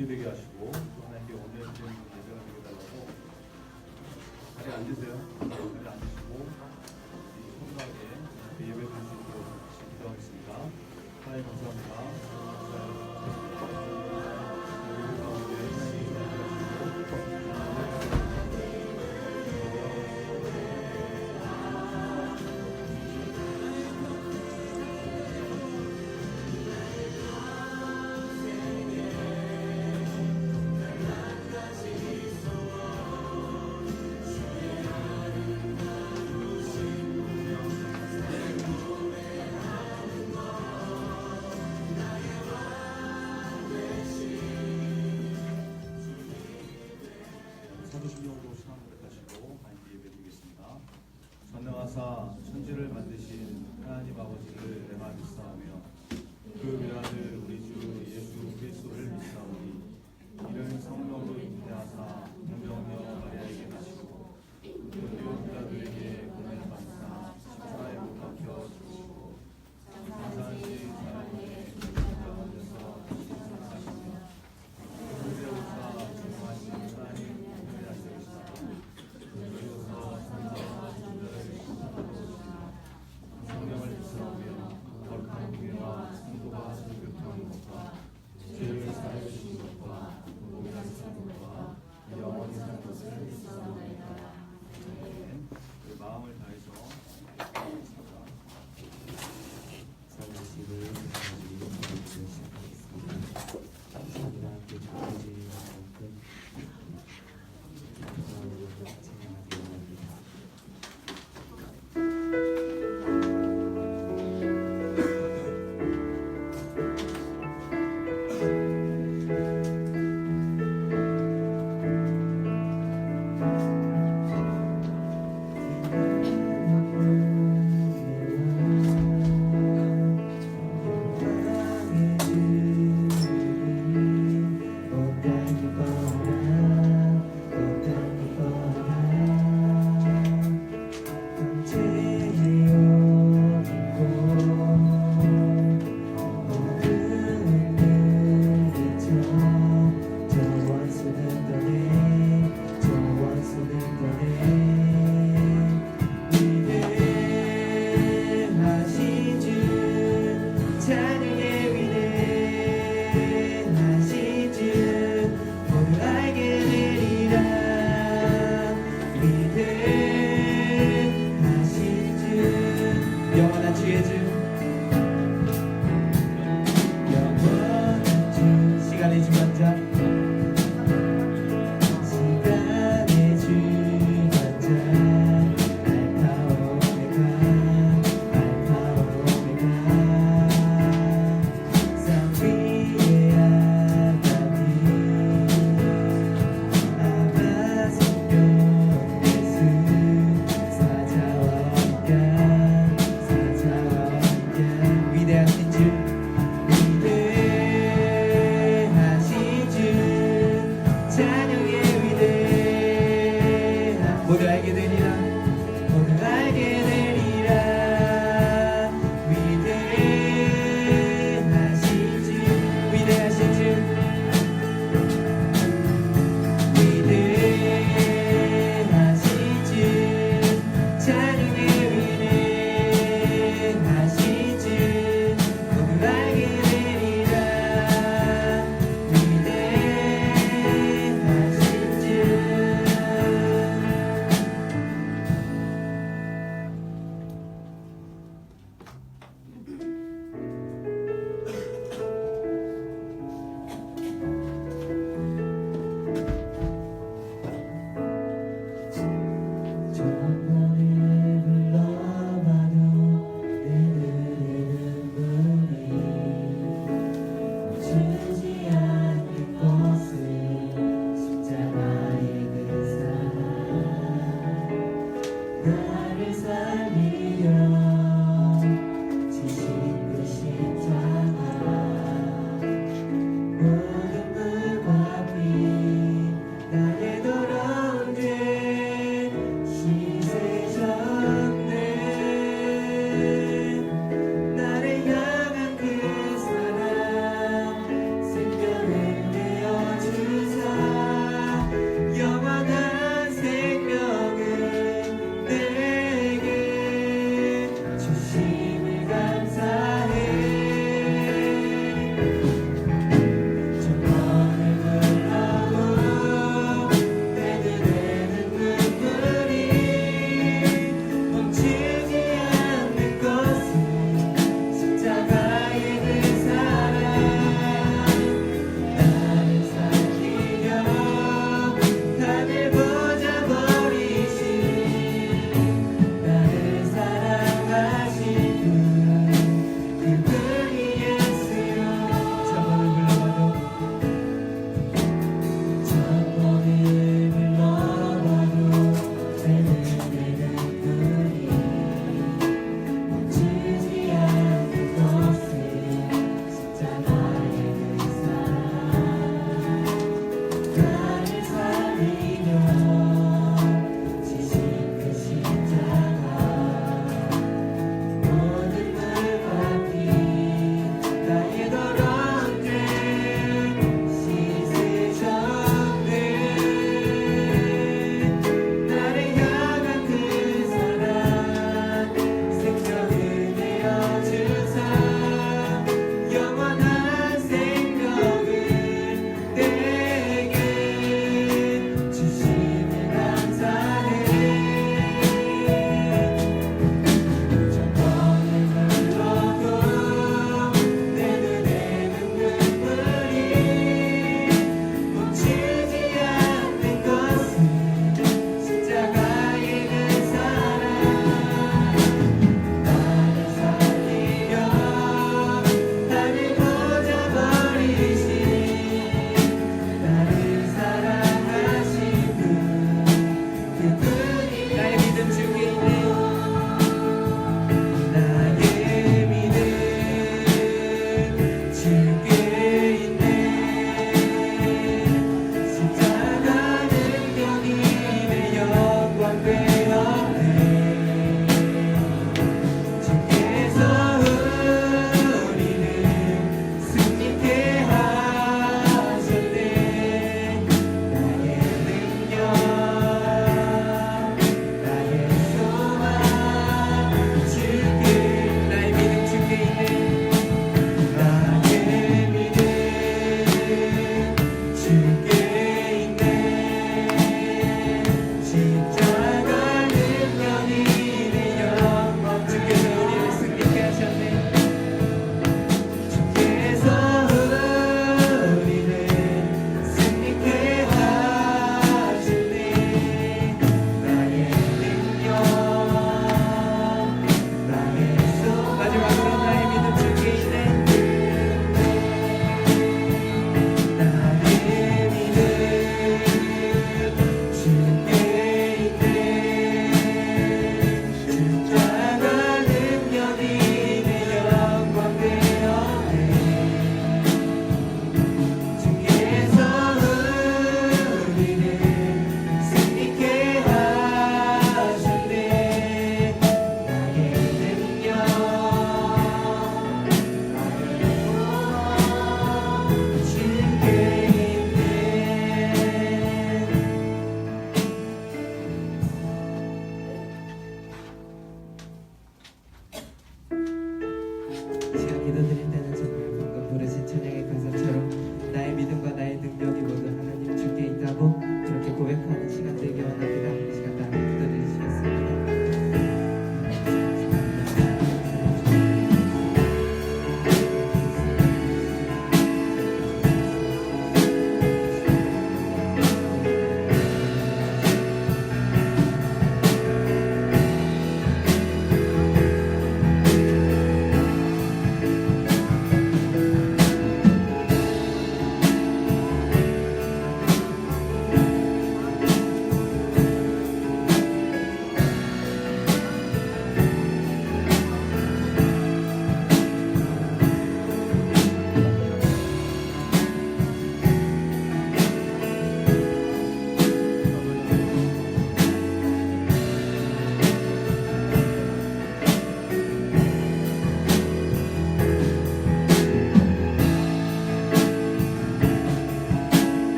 주게 되게 하시고 또 하나님께 오늘 드리는 예배가 되게 달라고 자리에 앉으세요. 자리에 앉으시고 성도하게 예배 드릴 수 있도록 기도하겠습니다. 하나님 감사합니다. 사도신경으로 신앙 고백하시고 하나님께 예배드리겠습니다. 전능하사 천지를 만드신 하나님 아버지를 내가 믿사오며 그 외아들 우리 주 예수 그리스도를 믿사오니 이를 성령으로 잉태하사 동정녀 마리아에게 나시고 본디오 빌라도에게 고난을 받으사 십자가에 못 박혀 죽으시고 장사하신 하나님의 가운데서 다시 살아나시며 그들의 오사 증명하신 하나님 성령을 믿사오며 거룩한 교회와 성도가 교통하는 것과 죄를 사하여 주신 것과 복음을 사는 것과 영원히 사는 것을 믿사오나이다. 그 마음을 다해서 사무실을 시작하겠습니다. 감사합니다. 함께 주어진 만큼 위대하신 주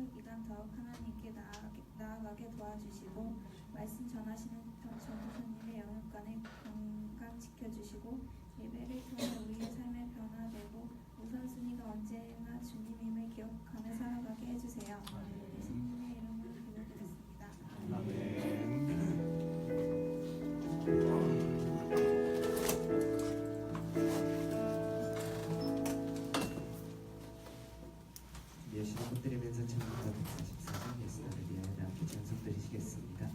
이단 더욱 하나님께 나아가게 도와주시고 말씀 전하시는 전도사님의 영육간을 건강 지켜주시고 예배를 통해 우리의 삶의 변화되고 우선순위가 언제나 주님임을 기억하며 살아가게 해주세요. 예수님의 이름으로 기도드렸습니다. 예수님 드리면서 찬송가 144장 예수를 위하여 함께 찬송 드리시겠습니다.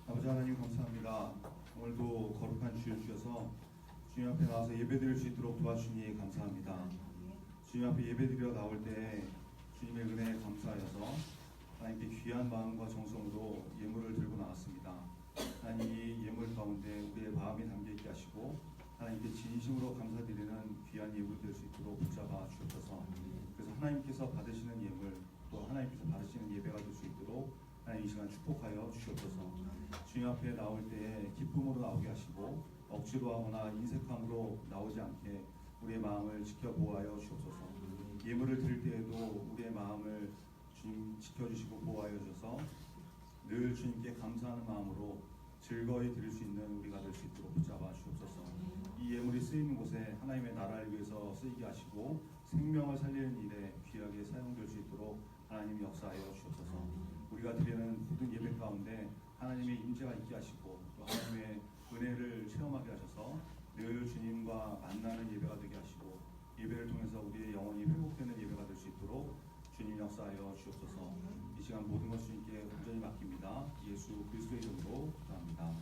아버지 하나님 감사합니다. 오늘도 거룩한 주일 주셔서 주님 앞에 나와서 예배드릴 수 있도록 도와주시니 감사합니다. 주님 앞에 예배드리러 나올 때 주님의 은혜에 감사하여서 하나님께 귀한 마음과 정성으로 예물을 들고 나왔습니다. 하나님 이 예물 가운데 우리의 마음이 담겨있게 하시고 하나님께 진심으로 감사드리는 귀한 예물 될 수 있도록 붙잡아 주옵소서. 그래서 하나님께서 받으시는 예물 또 하나님께서 받으시는 예배가 될 수 있도록 하나님 이 시간 축복하여 주옵소서. 주님 앞에 나올 때 기쁨으로 나오게 하시고 억지로 하거나 인색함으로 나오지 않게 우리의 마음을 지켜보아여 주옵소서. 예물을 드릴 때에도 우리의 마음을 주님 지켜주시고 보호하여 주셔서 늘 주님께 감사하는 마음으로 즐거이 드릴 수 있는 우리가 될 수 있도록 붙잡아 주옵소서. 이 예물이 쓰이는 곳에 하나님의 나라를 위해서 쓰이게 하시고 생명을 살리는 일에 귀하게 사용될 수 있도록 하나님 역사하여 주옵소서. 우리가 드리는 모든 예배 가운데 하나님의 임재가 있게 하시고 또 하나님의 은혜를 체험하게 하셔서 늘 주님과 만나는 예배가 되게 하시고 예배를 통해서 우리의 영혼이 회복되는 예배가 될 수 있도록 주님 역사하여 주옵소서. 이 시간 모든 것을 주님께 온전히 맡깁니다. 예수 그리스도의 이름으로 기도합니다.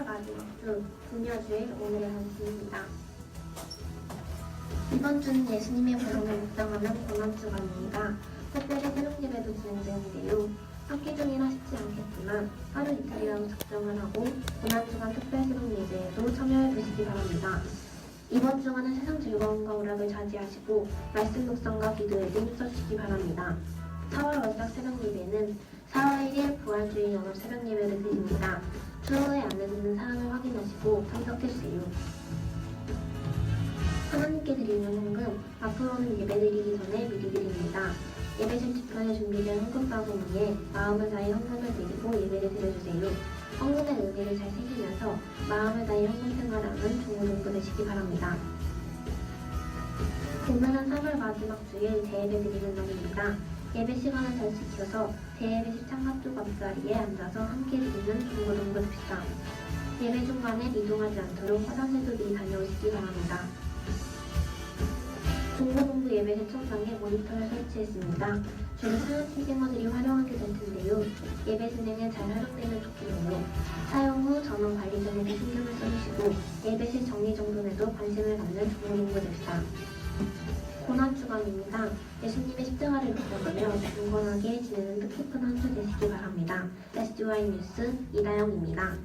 마지막 주 금요주일 오늘의 말씀입니다. 이번 주는 예수님의 고난을 묵상하는 고난주간입니다. 특별히 새벽 예배도 진행되는데요. 학기 중이라 쉽지 않겠지만 하루 이틀이라도 작정을 하고 고난주간 특별 새벽 예배에도 참여해 주시기 바랍니다. 이번 주간은 세상 즐거움과 오락을 자제하시고 말씀 묵상과 기도에도 힘써주시기 바랍니다. 4월 월삭 새벽 예배는 4월 1일 부활주일 연합 새벽 예배를 드립니다. 추후에 안내되는 사항을 확인하시고 참석해주세요. 하나님께 드리는 헌금, 앞으로는 예배드리기 전에 미리 드립니다. 예배실 뒤편에 준비된 헌금바구니에 마음을 다해 헌금을 드리고 예배를 드려주세요. 헌금의 의미를 잘 새기면서 마음을 다해 헌금 생활하는 중고등부 되시기 바랍니다. 오늘은 3월 마지막 주일 대예배 드리는 날입니다. 예배 시간을 잘 지켜서 대예배실 창갑쪽 앞자리에 앉아서 함께 드리는 중고등부 됩시다. 예배 중간에 이동하지 않도록 화장실도 미리 다녀오시기 바랍니다. 중고등부 예배실 천장에 모니터를 설치했습니다. 주로 사연팀장님들이 활용하게 될 텐데요. 예배 진행에 잘 활용되면 좋겠네요. 사용 후 전원 관리 전에 신경을 써주시고 예배실 정리정돈에도 관심을 갖는 중고등부 됩시다. 고난주간입니다. 예수님의 십자가를 묵상하며 경건하게 지내는 뜻깊은 한 주 되시기 바랍니다. SGY 뉴스 이다영입니다.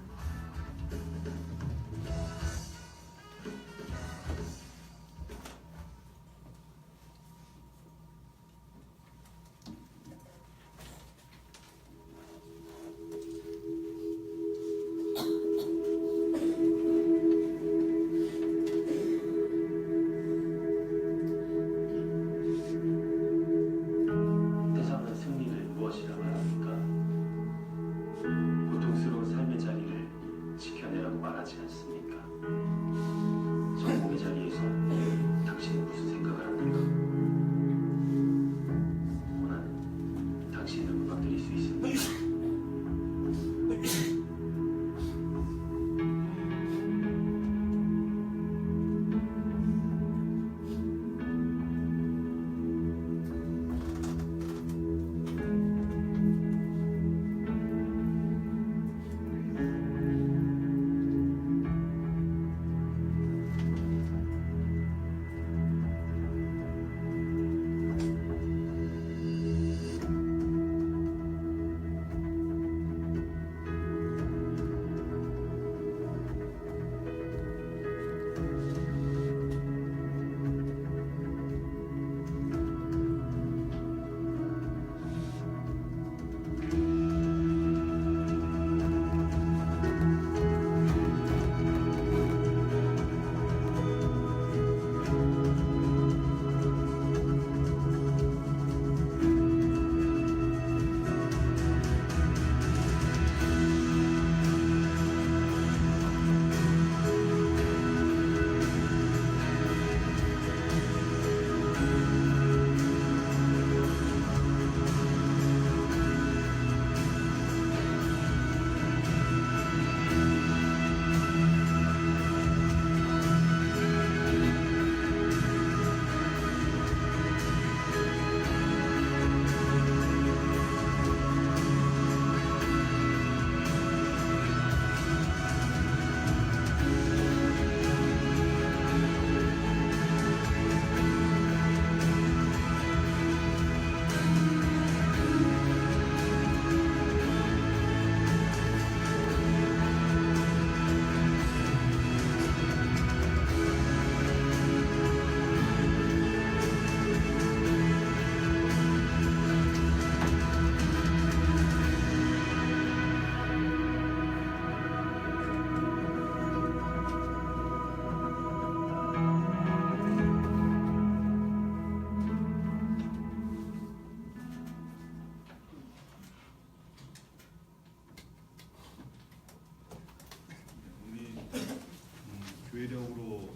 교회력으로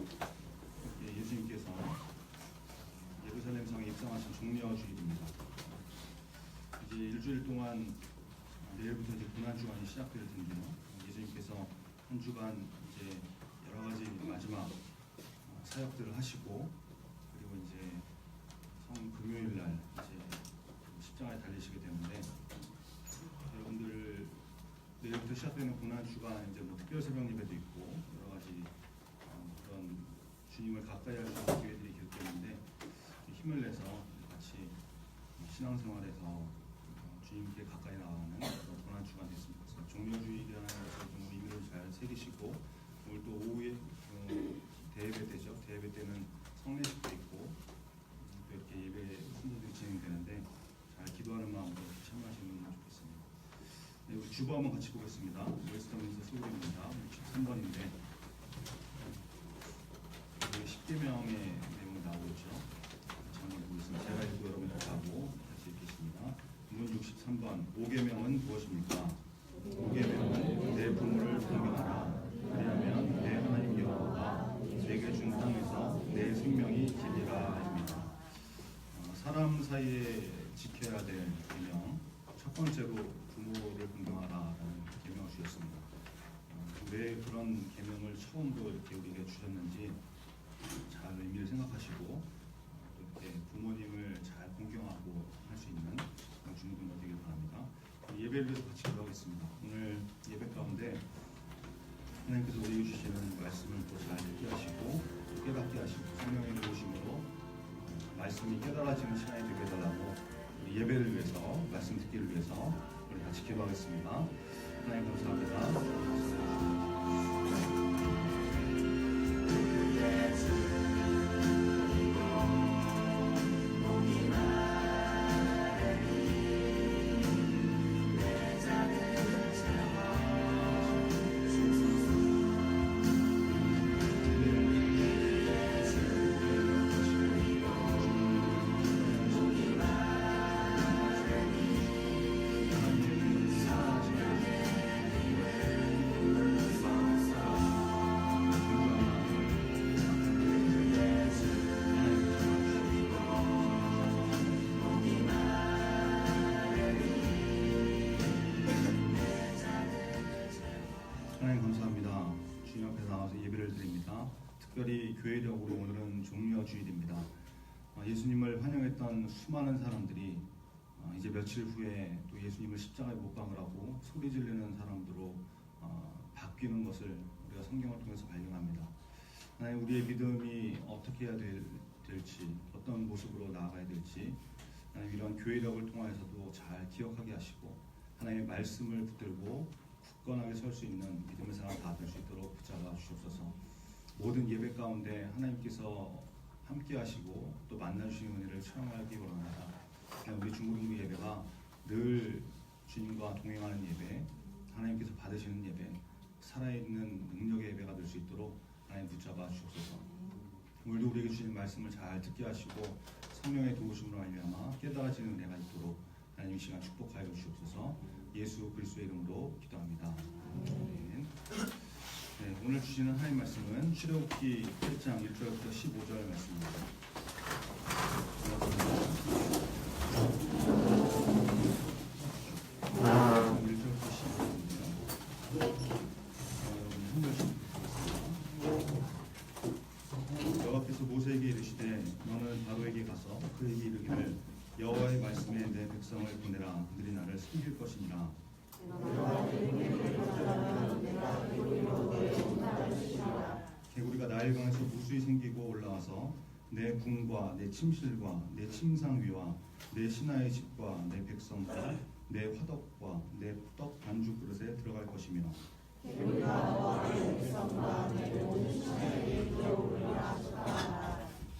예수님께서 예루살렘 성에 입성하신 종려 주일입니다. 이제 일주일 동안 내일부터 이제 고난 주간이 시작될 텐데요. 예수님께서 한 주간 이제 여러 가지 마지막 사역들을 하시고 그리고 이제 성 금요일 날 이제 십자가에 달리시게 되는데 여러분들 내일부터 시작되는 고난 주간 이제 뭐 특별 새벽 예배도 있고 여러 가지 그런 주님을 가까이 할 수 있는 기회들이 계속되는데 힘을 내서 같이 신앙생활에서 주님께 가까이 나가는 그런 고난 주간 됐으면 좋겠습니다. 종려주일이라는 것을 좀 의미를 잘 새기시고 오늘 또 오후에 대예배 때죠. 대예배 때는 성례식도 있고 또 이렇게 예배 순서들이 진행되는데 잘 기도하는 마음으로 참여하시면 좋겠습니다. 네, 우리 주보 한번 같이 보겠습니다. 웨스터민스터 소그룹입니다. 13번인데 10계명의 내용이 나오고 있죠. 같이 한번 보겠습니다. 제가 읽고 여러분이 하고 같이 읽겠습니다. 문 63번 5계명은 무엇입니까? 5계명은 내 부모를 공경하라. 왜냐하면 내 하나님 여호와가 내게 준 땅에서 내 생명이 길리라입니다. 사람 사이에 지켜야 될 계명 첫 번째로 부모를 공경하라라는 계명을 주셨습니다. 왜 그런 계명을 처음으로 이렇게 우리에게 주셨는지 잘 의미를 생각하시고 또 이렇게 부모님을 잘 공경하고 할 수 있는 그런 주님들 되길 바랍니다. 예배를 위해서 같이 기도하겠습니다. 오늘 예배 가운데 하나님께서 우리에게 주시는 말씀을 또 잘 듣게 하시고 깨닫게 하시고 성령의 도우심으로 말씀이 깨달아지는 시간이 되게 해달라고 우리 예배를 위해서 말씀 듣기를 위해서 우리 같이 기도하겠습니다. 하나님 감사합니다. 하나님 감사합니다. 주님 앞에 나와서 예배를 드립니다. 특별히 교회력으로 오늘은 종려주일입니다. 예수님을 환영했던 수많은 사람들이 이제 며칠 후에 또 예수님을 십자가에 못 박으라고 소리 지르는 사람들로 바뀌는 것을 우리가 성경을 통해서 발견합니다. 하나님 우리의 믿음이 어떻게 해야 될지 어떤 모습으로 나아가야 될지 하나님 이런 교회력을 통해서도 잘 기억하게 하시고 하나님의 말씀을 붙들고 굳건하게 설 수 있는 믿음의 사람 다 될 수 있도록 붙잡아 주시옵소서. 모든 예배 가운데 하나님께서 함께 하시고 또 만나 주시는 은혜를 체험하기 원합니다. 우리 중고등부 예배가 늘 주님과 동행하는 예배, 하나님께서 받으시는 예배, 살아있는 능력의 예배가 될 수 있도록 하나님 붙잡아 주옵소서. 오늘도 우리에게 주시는 말씀을 잘 듣게 하시고 성령의 도우심으로 말미암아 깨달아지는 은혜가 있도록 하나님 이 시간 축복하여 주시옵소서. 예수 그리스도의 이름으로 기도합니다. 아멘. 네, 오늘 주시는 하나님 말씀은 출애굽기 8장 1절부터 15절 말씀입니다. 1절부터 15절인데요. 한 절씩 보겠습니다. 여호와께서 모세에게 이르시되 너는 바로에게 가서 그에게 이르기를 여호와의 말씀에 내 백성을 보내라. 그들이 나를 섬길 것이니라. 개구리가 나일강에서 무수히 생기고 올라와서 내 궁과 내 침실과 내 침상 위와 내 신하의 집과 내 백성과 내 화덕과 내 떡 반죽 그릇에 들어갈 것이며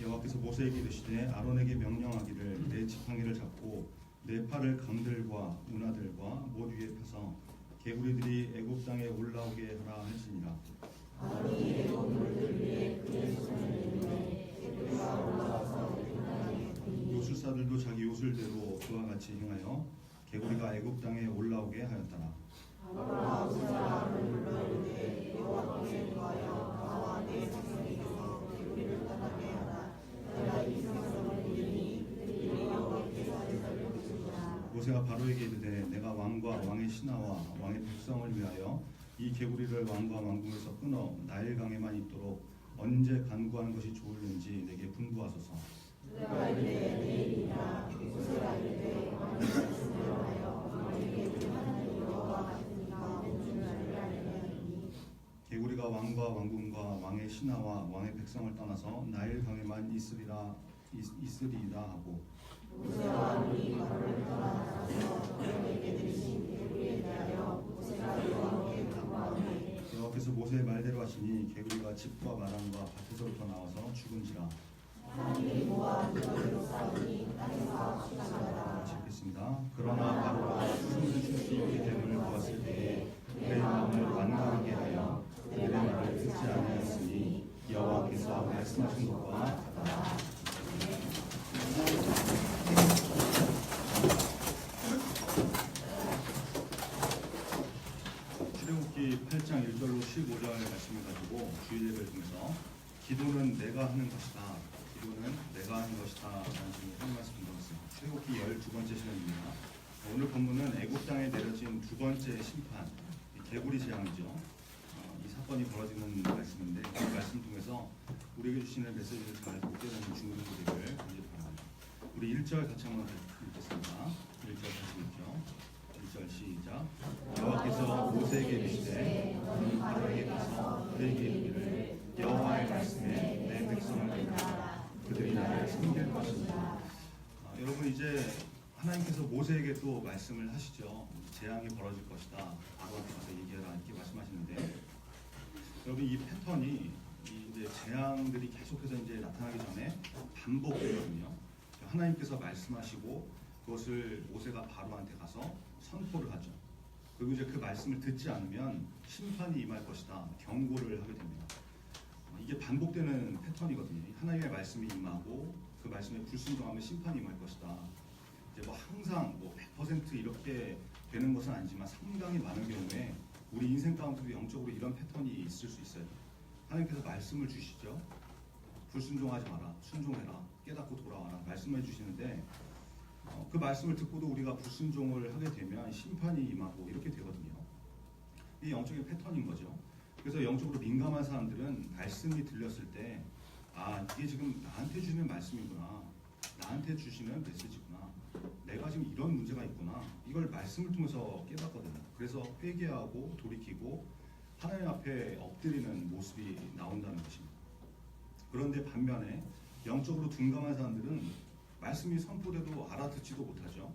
여호와께서 모세에게 이르시되 아론에게 명령하기를 내 지팡이를 잡고 내 팔을 강들과 운하들과 못 위에 펴서 개구리들이 애굽 땅에 올라오게 하라 할지니라. 요술사들도 자기 요술대로 그와 같이 행하여 개구리가 애굽 땅에 올라오게 하였더라. 바로가 모세를 불러이르되 여호와께서 구하여 나와 내 백성에게서 개구리를 떠나게 하라. 내가 이 백성을 이르니 그들이 여호와께서 살려주시리라. 모세가 바로에게 이르되 내가 왕과 왕의 신하와 왕의 백성을 위하여 이 개구리를 왕과 왕궁에서 끊어 나일강에만 있도록 언제 간구하는 것이 좋을는지 내게 분부하소서. 그가 이르되 내일이라. 모세가 이르되 왕의 말씀대로 하여 왕에게 그 하나님 여호와 같은 이가 없는 줄 알게 하리니. 개구리가 왕과 왕궁과 왕의 신하와 왕의 백성을 떠나서 나일강에만 있으리라 하고 모세와 아론이 바로를 떠나 나가서 그에게 내리신 개구리에 대하여 모세가 여호와께 간구하되 여호와께서 모세의 말대로 하시니 개구리가 집과 마당과 밭에서부터 나와서 죽은지라. 하나님이 모아 이거리로 싸우니 땅에서 피가 나더라. 읽겠습니다. 그러나 바로가 숨을 쉴 수 있게 됨을 보았을 때에 그의 마음을 완강하게 하여 그들의 말을 듣지 아니하였으니 여호와께서 말씀하신 것과 같더라. 출애굽기 8장 1절로 15절 말씀을 가지고 주일예배를 통해서 기도는 내가 하는 것이다. 기도는 내가 하는 것이다. 라는 질문을 한 말씀 드렸습니다. 출애굽기 12번째 시간입니다. 오늘 본문은 애굽 땅에 내려진 두 번째 심판, 개구리 재앙이죠. 이 사건이 벌어지는 말씀인데 그 말씀 통해서 우리에게 주시는 메시지를 잘 복되는 중고등부들을 간절히 바랍니다. 우리 1절 같이 한번 읽겠습니다. 1절 다시 읽죠. 1절 시작. 여호와께서 모세에게 이르시되 너는 바로에게 가서 그에게 이르기를 여호와의 말씀에 내 백성을 인하라. 그들이 나를 섬길 것이니라. 여러분 이제 하나님께서 모세에게 또 말씀을 하시죠. 재앙이 벌어질 것이다. 바로한테 가서 얘기해라 이렇게 말씀하시는데 여러분 이 패턴이 이제 재앙들이 계속해서 이제 나타나기 전에 반복되거든요. 하나님께서 말씀하시고 그것을 모세가 바로한테 가서 선포를 하죠. 그리고 이제 그 말씀을 듣지 않으면 심판이 임할 것이다. 경고를 하게 됩니다. 이게 반복되는 패턴이거든요. 하나님의 말씀이 임하고 그 말씀에 불순종하면 심판이 임할 것이다. 이제 뭐 항상 뭐 100% 이렇게 되는 것은 아니지만 상당히 많은 경우에 우리 인생 가운데도 영적으로 이런 패턴이 있을 수 있어요. 하나님께서 말씀을 주시죠. 불순종하지 마라, 순종해라, 깨닫고 돌아와라 말씀해 주시는데 그 말씀을 듣고도 우리가 불순종을 하게 되면 심판이 임하고 이렇게 되거든요. 이게 영적인 패턴인 거죠. 그래서 영적으로 민감한 사람들은 말씀이 들렸을 때 이게 지금 나한테 주시는 말씀이구나, 나한테 주시는 메시지구나, 내가 지금 이런 문제가 있구나, 이걸 말씀을 통해서 깨닫거든요. 그래서 회개하고 돌이키고 하나님 앞에 엎드리는 모습이 나온다는 것입니다. 그런데 반면에 영적으로 둔감한 사람들은 말씀이 선포돼도 알아듣지도 못하죠.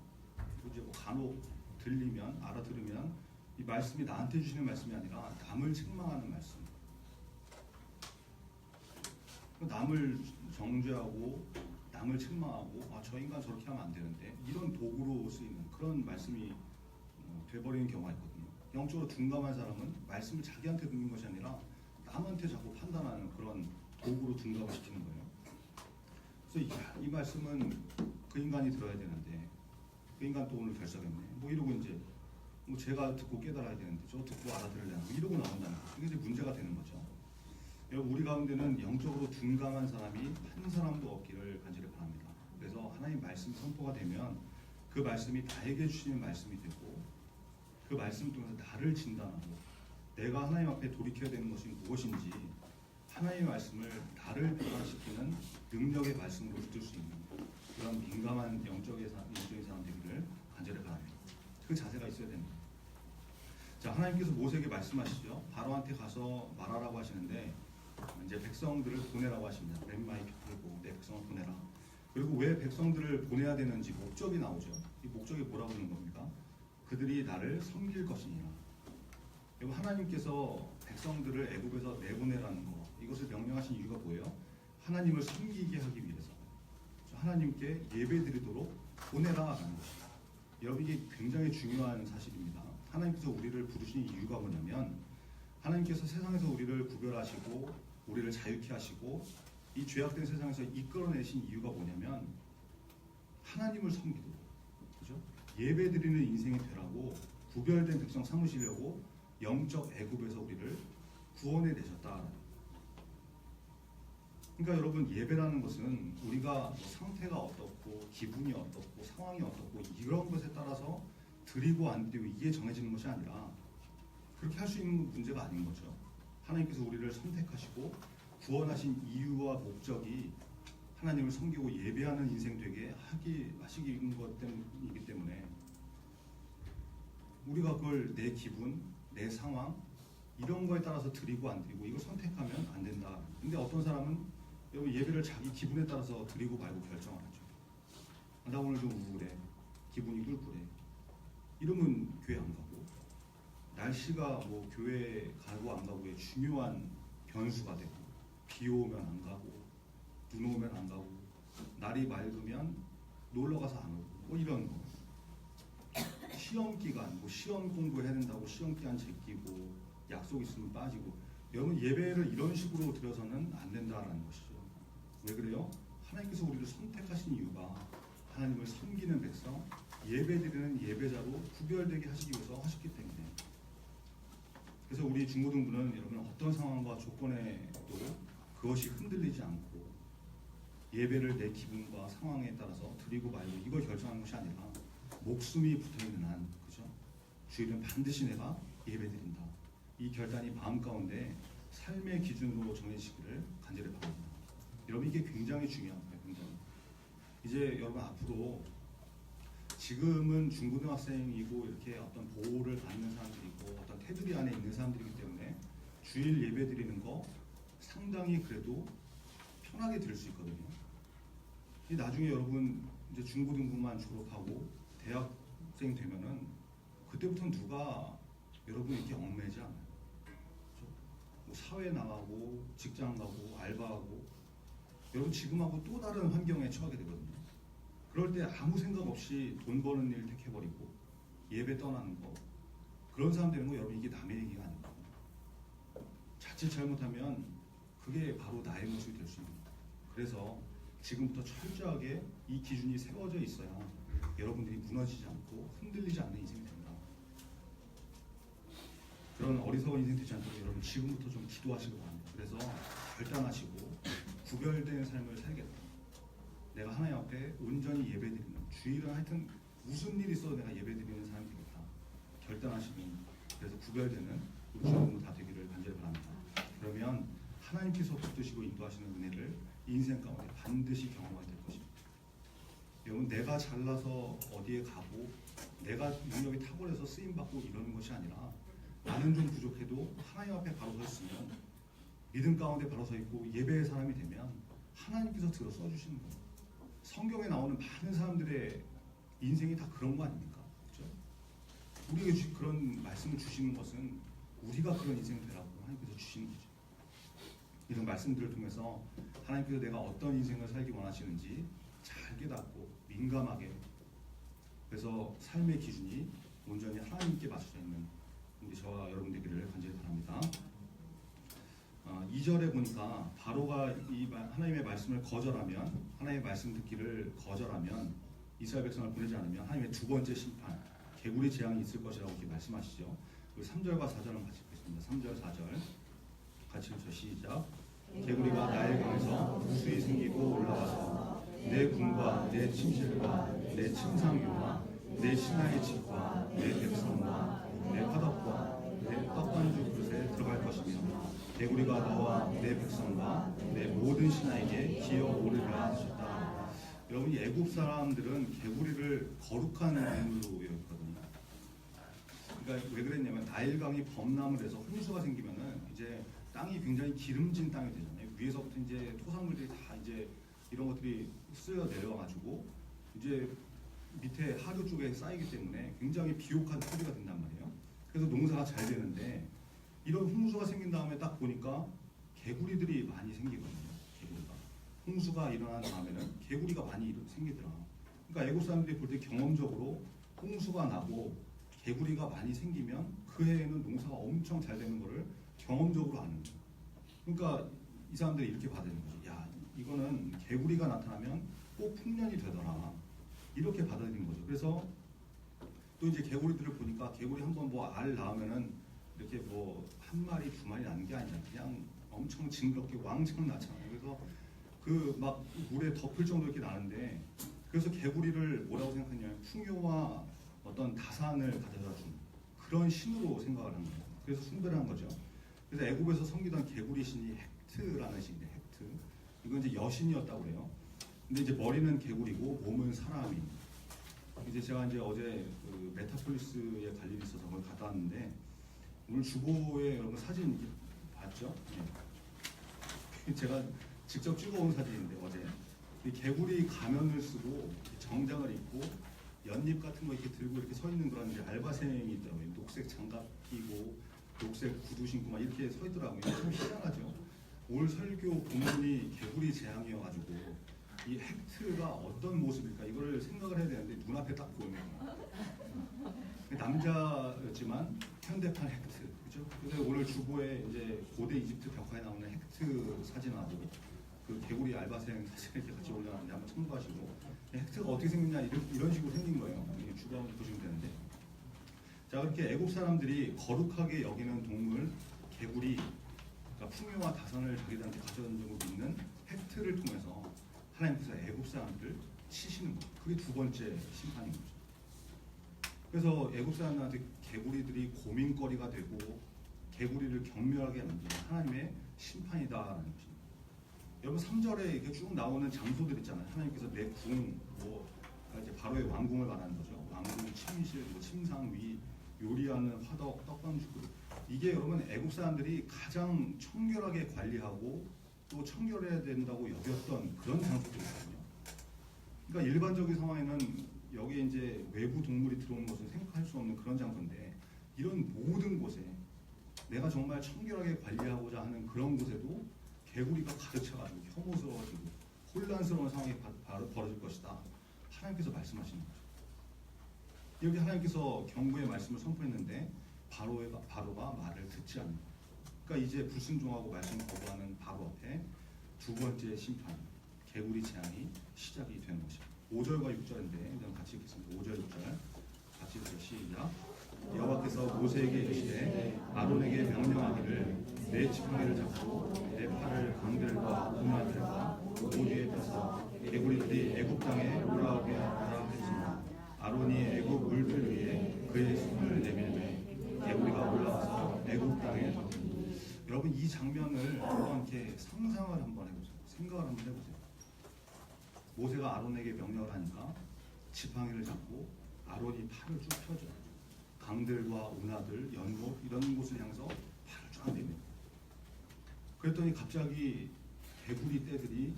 그리고 이제 뭐 간혹 들리면 알아들으면 이 말씀이 나한테 주시는 말씀이 아니라 남을 책망하는 말씀. 남을 정죄하고 남을 책망하고 저 인간 저렇게 하면 안 되는데 이런 도구로 쓰이는 그런 말씀이 돼버리는 경우가 있거든요. 영적으로 둔감한 사람은 말씀을 자기한테 듣는 것이 아니라 남한테 자꾸 판단하는 그런 도구로 둔감을 시키는 거예요. 그래서 이 말씀은 그 인간이 들어야 되는데 그 인간 또 오늘 결석했네. 뭐 이러고 이제 뭐 제가 듣고 깨달아야 되는데 저 듣고 알아들으려나 뭐 이러고 나온다는 거죠. 이게 이제 문제가 되는 거죠. 우리 가운데는 영적으로 둔감한 사람이 한 사람도 없기를 간절히 바랍니다. 그래서 하나님 말씀 선포가 되면 그 말씀이 나에게 주시는 말씀이 되고 그 말씀 통해서 나를 진단하고 내가 하나님 앞에 돌이켜야 되는 것이 무엇인지 하나님의 말씀을 나를 변화시키는 능력의 말씀으로 붙들 수 있는 그런 민감한 영적인 사람 되기를 간절히 바랍니다. 그 자세가 있어야 됩니다. 자, 하나님께서 모세에게 말씀하시죠. 바로한테 가서 말하라고 하시는데 이제 백성들을 보내라고 하십니다. 렘마이 피플고 내 백성을 보내라. 그리고 왜 백성들을 보내야 되는지 목적이 나오죠. 이 목적이 뭐라고 하는 겁니까? 그들이 나를 섬길 것이니라. 여러분 하나님께서 백성들을 애굽에서 내보내라는 거 이것을 명령하신 이유가 뭐예요? 하나님을 섬기게 하기 위해서 하나님께 예배드리도록 보내라라는 것입니다. 여러분 이게 굉장히 중요한 사실입니다. 하나님께서 우리를 부르신 이유가 뭐냐면 하나님께서 세상에서 우리를 구별하시고 우리를 자유케 하시고 이 죄악된 세상에서 이끌어내신 이유가 뭐냐면 하나님을 섬기도록 그죠? 예배드리는 인생이 되라고 구별된 백성 삼으시려고 영적 애굽에서 우리를 구원해 내셨다. 그러니까 여러분, 예배라는 것은 우리가 뭐 상태가 어떻고 기분이 어떻고 상황이 어떻고 이런 것에 따라서 드리고 안 드리고 이게 정해지는 것이 아니라 그렇게 할 수 있는 문제가 아닌 거죠. 하나님께서 우리를 선택하시고 구원하신 이유와 목적이 하나님을 섬기고 예배하는 인생 되게 하시기 것 때문이기 때문에 우리가 그걸 내 기분, 내 상황 이런 거에 따라서 드리고 안 드리고 이걸 선택하면 안 된다. 근데 어떤 사람은 여러분 예배를 자기 기분에 따라서 드리고 말고 결정을 하죠. 나 오늘 좀 우울해, 기분이 꿀꿀해. 이러면 교회 안 가고, 날씨가 뭐 교회 가고 안 가고의 중요한 변수가 되고, 비 오면 안 가고, 눈 오면 안 가고, 날이 맑으면 놀러 가서 안 오고, 뭐 이런 거. 시험 기간, 뭐 시험 공부해야 된다고 시험 기간 제끼고, 약속 있으면 빠지고. 여러분 예배를 이런 식으로 드려서는 안 된다라는 것이죠. 왜 그래요? 하나님께서 우리를 선택하신 이유가 하나님을 섬기는 백성, 예배드리는 예배자로 구별되게 하시기 위해서 하셨기 때문에. 그래서 우리 중고등부는 여러분 어떤 상황과 조건에도 그것이 흔들리지 않고 예배를 내 기분과 상황에 따라서 드리고 말고 이걸 결정하는 것이 아니라 목숨이 붙어있는 한, 그죠? 주일은 반드시 내가 예배드린다. 이 결단이 마음 가운데 삶의 기준으로 정해지기를 간절히 바랍니다. 여러분 이게 굉장히 중요합니다. 굉장히. 이제 여러분 앞으로 지금은 중고등학생이고 이렇게 어떤 보호를 받는 사람들이고 어떤 테두리 안에 있는 사람들이기 때문에 주일 예배 드리는 거 상당히 그래도 편하게 드릴 수 있거든요. 나중에 여러분 이제 중고등부만 졸업하고 대학생 되면은 그때부터는 누가 여러분 이렇게 얽매지 않아요. 뭐 사회 나가고 직장 가고 알바하고 여러분 지금하고 또 다른 환경에 처하게 되거든요. 그럴 때 아무 생각 없이 돈 버는 일 택해버리고 예배 떠나는 거, 그런 사람 되는 거 여러분 이게 남의 얘기가 아닙니다. 자칫 잘못하면 그게 바로 나의 모습이 될 수 있는 거예요. 그래서 지금부터 철저하게 이 기준이 세워져 있어야 여러분들이 무너지지 않고 흔들리지 않는 인생이 된다. 그런 어리석은 인생 되지 않도록 여러분 지금부터 좀 기도하시기 바랍니다. 그래서 결단하시고 구별된 삶을 살겠다. 내가 하나님 앞에 온전히 예배드리는, 주일은 하여튼 무슨 일이 있어도 내가 예배드리는 사람이 되겠다. 결단하시는, 그래서 구별되는 우리 주님도 다 되기를 간절히 바랍니다. 그러면 하나님께서 붙드시고 인도하시는 은혜를 인생 가운데 반드시 경험하게 될 것입니다. 여러분 내가 잘나서 어디에 가고 내가 능력이 탁월해서 쓰임받고 이러는 것이 아니라 나는 좀 부족해도 하나님 앞에 바로 서 있으면, 믿음 가운데 바로 서 있고 예배의 사람이 되면 하나님께서 들어 써주시는 거예요. 성경에 나오는 많은 사람들의 인생이 다 그런 거 아닙니까? 그렇죠? 우리에게 그런 말씀을 주시는 것은 우리가 그런 인생이 되라고 하나님께서 주시는 거죠. 이런 말씀들을 통해서 하나님께서 내가 어떤 인생을 살기 원하시는지 잘 깨닫고 민감하게, 그래서 삶의 기준이 온전히 하나님께 맞춰져 있는 우리 저와 여러분 되기를 간절히 바랍니다. 2절에 보니까 바로가 이 하나님의 말씀을 거절하면, 하나님의 말씀 듣기를 거절하면, 이스라엘 백성을 보내지 않으면 하나님의 두 번째 심판, 개구리 재앙이 있을 것이라고 이렇게 말씀하시죠. 3절과 4절을 같이 읽겠습니다. 3절, 4절 같이 읽죠. 시작. 개구리가 나의 강에서 수이 생기고 올라와서 내 궁과 내 침실과 내 침상유와 내 신하의 집과 내 백성과 내 화덕과 내 떡반주 그릇에 들어갈 것이며 개구리가 너와 내 백성과 내 모든 신하에게 기어오르리라 하셨다. 여러분 이 애굽 사람들은 개구리를 거룩한 인물로 여겼거든요. 그러니까 왜 그랬냐면 나일강이 범람을 해서 홍수가 생기면은 이제 땅이 굉장히 기름진 땅이 되잖아요. 위에서부터 이제 토산물들이 다 이제 이런 것들이 쓸려 내려와가지고 이제 밑에 하류 쪽에 쌓이기 때문에 굉장히 비옥한 토지가 된단 말이에요. 그래서 농사가 잘 되는데 이런 홍수가 생긴 다음에 딱 보니까 개구리들이 많이 생기거든요. 개구리가. 홍수가 일어난 다음에는 개구리가 많이 생기더라. 그러니까 애국 사람들이 볼 때 경험적으로 홍수가 나고 개구리가 많이 생기면 그 해에는 농사가 엄청 잘 되는 거를 경험적으로 아는 거예요. 그러니까 이 사람들이 이렇게 받아들이는 거죠. 야, 이거는 개구리가 나타나면 꼭 풍년이 되더라. 이렇게 받아들이는 거죠. 그래서 또 이제 개구리들을 보니까 개구리 한번 뭐 알 낳으면은 이렇게 뭐 한 마리 두 마리 낳는 게 아니잖아요. 그냥 엄청 징그럽게 왕창 낳잖아요. 그래서 그 막 물에 덮을 정도 이렇게 나는데, 그래서 개구리를 뭐라고 생각하냐면 풍요와 어떤 다산을 가져다 준 그런 신으로 생각을 한 거예요. 그래서 숭배를 한 거죠. 그래서 애굽에서 섬기던 개구리 신이 헥트라는 신인데, 헥트, 이건 이제 여신이었다고 그래요. 근데 이제 머리는 개구리고 몸은 사람이. 이제 제가 이제 어제 그 메타폴리스에 갈 일이 있어서 거기 갔다 왔는데, 오늘 주보에 여러분 사진 이렇게 봤죠? 네. 제가 직접 찍어온 사진인데, 어제 이 개구리 가면을 쓰고 정장을 입고 연잎 같은 거 이렇게 들고 이렇게 서 있는 그런 이제 알바생이 있더라고요. 녹색 장갑 끼고 녹색 구두 신고 막 이렇게 서 있더라고요. 참 희한하죠. 오늘 설교 본문이 개구리 재앙이어가지고 이 헥트가 어떤 모습일까 이거를 생각을 해야 되는데 눈앞에 딱 보이네요. 남자였지만 현대판 헥트, 그죠? 그래서 오늘 주보에 이제 고대 이집트 벽화에 나오는 헥트 사진하고 그 개구리 알바생 사진을 이렇게 같이 올려놨는데 한번 참고하시고, 헥트가 어떻게 생겼냐 이런 식으로 생긴 거예요. 주보 한번 보시면 되는데, 자, 그렇게 애국 사람들이 거룩하게 여기는 동물 개구리, 그러니까 풍요와 다산을 자기들한테 가져온 적을 믿는 헥트를 통해서 하나님께서 애국 사람들을 치시는 거예요. 그게 두 번째 심판인 거죠. 그래서 애국 사람들한테 개구리들이 고민거리가 되고 개구리를 경멸하게 만드는 하나님의 심판이다라는 것입니다. 여러분 3절에 이렇게 쭉 나오는 장소들 있잖아요. 하나님께서 내 궁, 뭐 그러니까 이제 바로의 왕궁을 말하는 거죠. 왕궁, 침실, 뭐 침상 위, 요리하는 화덕, 떡방주 그릇. 이게 여러분 애국 사람들이 가장 청결하게 관리하고 또 청결해야 된다고 여겼던 그런 장소들이거든요. 그러니까 일반적인 상황에는 여기에 이제 외부 동물이 들어오는 것은 생각할 수 없는 그런 장소인데, 이런 모든 곳에 내가 정말 청결하게 관리하고자 하는 그런 곳에도 개구리가 가득 차가지고 혐오스러워지고 혼란스러운 상황이 바로 벌어질 것이다. 하나님께서 말씀하시는 거죠. 여기 하나님께서 경고의 말씀을 선포했는데 바로가 말을 듣지 않는 거예요. 그러니까 이제 불순종하고 말씀 거부하는 바로 앞에 두 번째 심판, 개구리 재앙이 시작이 되는 것입니다. 5절과 6절인데 그냥 같이 읽겠습니다. 5절, 6절 같이 읽죠. 시작. 여호와께서 모세에게 이르시되 아론에게 명령하기를 내 지팡이를 잡고 내 팔을 강들과 운하들과 모두에 펴서 개구리들이 애굽 땅에 올라오게 하라 했으나 아론이 애굽 물들 위에 그의 손을 내밀매 개구리가 올라와서 애굽 땅에 덮으니. 여러분 이 장면을 한번 이렇게 상상을 한번 해보세요. 생각을 한번 해보세요. 모세가 아론에게 명령을 하니까 지팡이를 잡고 아론이 팔을 쭉 펴줘요. 강들과 운하들, 연못 이런 곳을 향해서 팔을 쫙 내밀어요. 그랬더니 갑자기 개구리 떼들이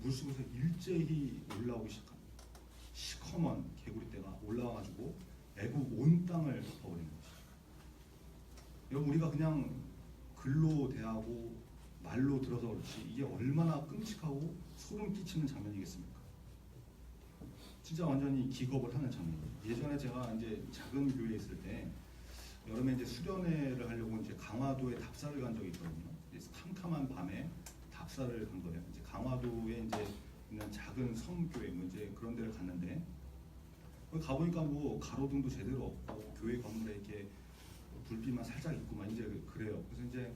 물속에서 일제히 올라오기 시작합니다. 시커먼 개구리 떼가 올라와가지고 애굽 온 땅을 덮어버린 거죠. 여러분 우리가 그냥 글로 대하고 말로 들어서 그렇지 이게 얼마나 끔찍하고 소름 끼치는 장면이겠습니까? 진짜 완전히 기겁을 하는 장면이에요. 예전에 제가 이제 작은 교회에 있을 때 여름에 이제 수련회를 하려고 이제 강화도에 답사를 간 적이 있거든요. 캄캄한 밤에 답사를 간 거예요. 이제 강화도에 이제 있는 작은 섬교회 뭐 이제 그런 데를 갔는데 거기 가보니까 뭐 가로등도 제대로 없고 교회 건물에 이렇게 불빛만 살짝 있고 막 이제 그래요. 그래서 이제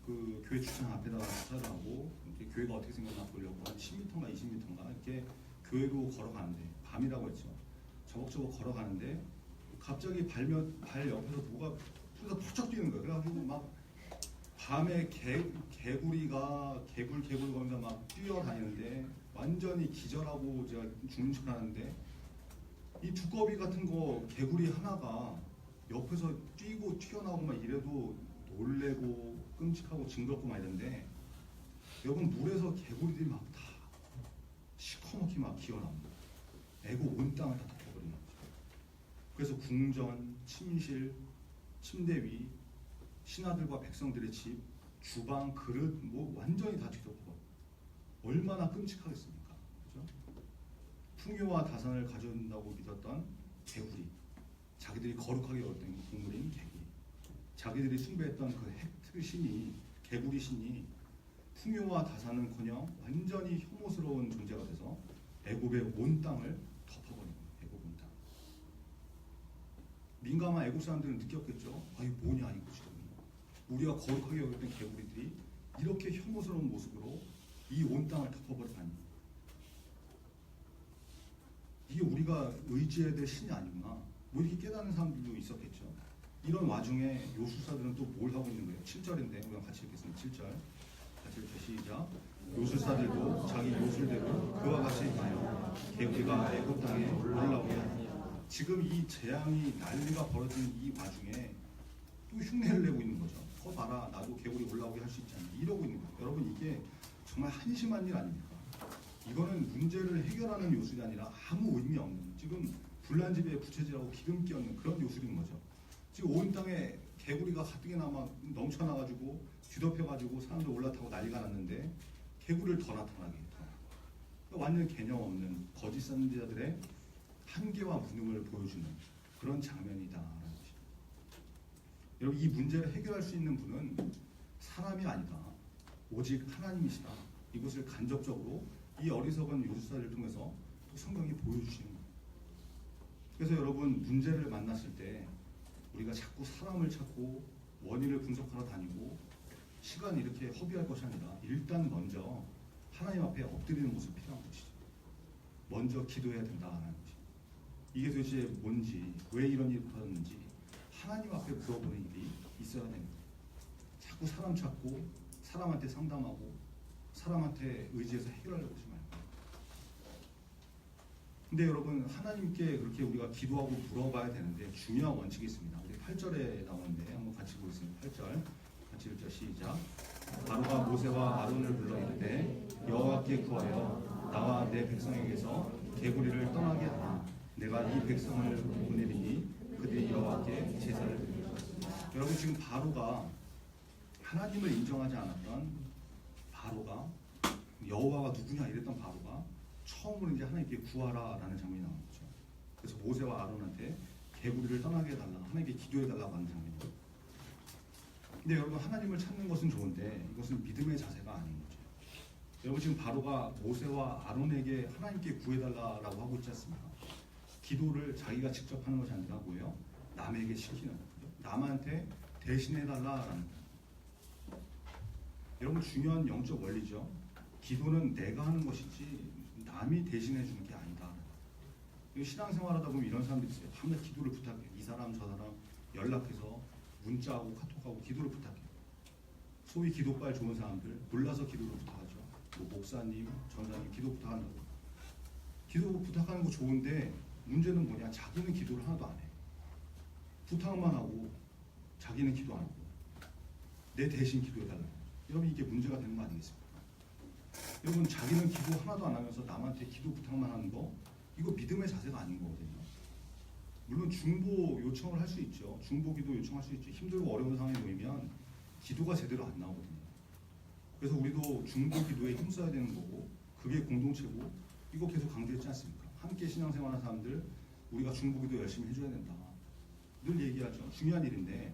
그 교회 주차장 앞에다가 주차를 하고 이제 교회가 어떻게 생겼나 보려고 한 10m인가 20m인가 이렇게 교회로 걸어가는데 밤이라고 했죠. 저벅저벅 걸어가는데 갑자기 발 옆에서 뭐가 풀에서 펄쩍 뛰는 거예요. 그래가지고 막 밤에 개구리가 개굴 거면서 막 뛰어다니는데 완전히 기절하고 제가 죽는 줄 알았는데 이 두꺼비 같은 거 개구리 하나가 옆에서 뛰고 튀어나오고 막 이래도 놀래고 끔찍하고 징그럽고 막 이런데 여러분 물에서 개구리들이 막 다 시커멓게 막 기어나옵니다. 애국 온 땅을 다 덮어버리는 거죠. 그래서 궁전, 침실, 침대 위, 신하들과 백성들의 집, 주방, 그릇 뭐 완전히 다 뒤덮어. 얼마나 끔찍하겠습니까? 그죠? 풍요와 다산을 가져온다고 믿었던 개구리, 자기들이 거룩하게 여겼던 동물인 개구리, 자기들이 숭배했던 그 헥트 신이 개구리 신이 풍요와 다산은커녕 완전히 혐오스러운 존재가 돼서 애굽의 온 땅을 덮어버린 거예요. 애굽 온 땅. 민감한 애국 사람들은 느꼈겠죠. 아 이거 뭐냐 이거 지금 우리가 거룩하게 여겼던 개구리들이 이렇게 혐오스러운 모습으로 이 온 땅을 덮어버리다니. 이게 우리가 의지해야 될 신이 아니구나. 뭐 이렇게 깨닫는 사람들도 있었겠죠. 이런 와중에 요술사들은 또 뭘 하고 있는 거예요? 7절인데 우리가 같이 읽겠습니다. 7절. 같이 읽죠. 시작. 요술사들도 자기 요술대로 그와 같이 하여 개구리가 애굽 땅에 올라오게 하니. 지금 이 재앙이 난리가 벌어진 이 와중에 또 흉내를 내고 있는 거죠. 봐라 나도 개구리 올라오게 할 수 있지 않냐 이러고 있는 거예요. 여러분 이게 정말 한심한 일 아닙니까? 이거는 문제를 해결하는 요술이 아니라 아무 의미 없는 지금 불난집에 부채질하고 기름기 없는 그런 요술인 거죠. 지금 온 땅에 개구리가 가뜩이나 막 넘쳐나가지고 뒤덮여가지고 사람들 올라타고 난리가 났는데 개구리를 더 나타나게 해서 완전 개념 없는 거짓 선지자들의 한계와 무능을 보여주는 그런 장면이다라는 것입니다. 여러분 이 문제를 해결할 수 있는 분은 사람이 아니다. 오직 하나님이시다. 이것을 간접적으로 이 어리석은 요술사를 통해서 또 성경이 보여주시는 거예요. 그래서 여러분 문제를 만났을 때 우리가 자꾸 사람을 찾고 원인을 분석하러 다니고 시간 이렇게 허비할 것이 아니라 일단 먼저 하나님 앞에 엎드리는 모습이 필요한 것이죠. 먼저 기도해야 된다는 것이. 이게 도대체 뭔지 왜 이런 일이 벌어졌는지 하나님 앞에 물어보는 일이 있어야 됩니다. 자꾸 사람 찾고 사람한테 상담하고 사람한테 의지해서 해결하려고 하지 말고. 근데 여러분 하나님께 그렇게 우리가 기도하고 물어봐야 되는데 중요한 원칙이 있습니다. 우리 8절에 나오는데 한번 같이 보겠습니다. 8절 같이 읽죠. 시작. 바로가 모세와 아론을 불러 이르되 여호와께 구하여 나와 내 백성에게서 개구리를 떠나게 하라. 내가 이 백성을 보내리니 그들이 여호와께 제사를 드리라. 여러분 지금 바로가 하나님을 인정하지 않았던 바로가 여호와가 누구냐 이랬던 바로가 처음으로 이제 하나님께 구하라라는 장면이 나오는 거죠. 그래서 모세와 아론한테 개구리를 떠나게 해달라, 하나님께 기도해달라고 하는 장면이에요. 근데 여러분 하나님을 찾는 것은 좋은데 이것은 믿음의 자세가 아닌 거죠. 여러분 지금 바로가 모세와 아론에게 하나님께 구해달라라고 하고 있지 않습니까? 기도를 자기가 직접 하는 것이 아니라 뭐예요? 남에게 시키는 거죠. 남한테 대신해달라라는 거예요. 여러분 중요한 영적 원리죠. 기도는 내가 하는 것이지 남이 대신해 주는 게 아니다. 신앙생활하다 보면 이런 사람들이 있어요. 밤낮 기도를 부탁해. 이 사람 저 사람 연락해서 문자하고 카톡하고 기도를 부탁해. 소위 기도빨 좋은 사람들 몰라서 기도를 부탁하죠. 뭐 목사님, 전사님 기도 부탁한다고. 기도 부탁하는 거 좋은데 문제는 뭐냐? 자기는 기도를 하나도 안 해. 부탁만 하고 자기는 기도 안 하고 내 대신 기도해달라. 여러분 이게 문제가 되는 거 아니겠습니까? 여러분 자기는 기도 하나도 안 하면서 남한테 기도 부탁만 하는 거 이거 믿음의 자세가 아닌 거거든요. 물론 중보 요청을 할 수 있죠. 중보 기도 요청할 수 있죠. 힘들고 어려운 상황에 놓이면 기도가 제대로 안 나오거든요. 그래서 우리도 중보 기도에 힘써야 되는 거고 그게 공동체고 이거 계속 강조했지 않습니까? 함께 신앙생활하는 사람들 우리가 중보 기도 열심히 해줘야 된다. 늘 얘기하죠. 중요한 일인데